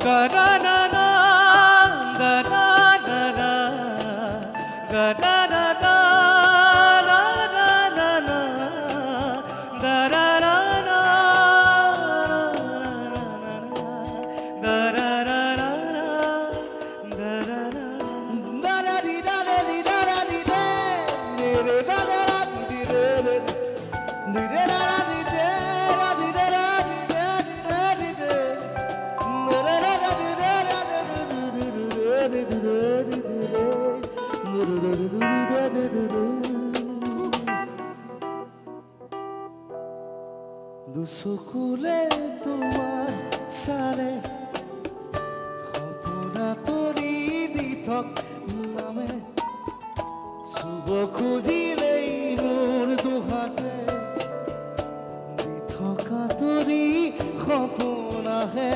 ga-na-na-na, ga-na-na-na, ga-na-na-na, na-na-na-na, ga-na-na-na, ga-na-na-na, দুচকুলে তোমাৰ চালে সপোনা তৰি দি থক নামে চুব খুজিলেই মোৰ দুহাতে দি থকা তৰি সপোন আহে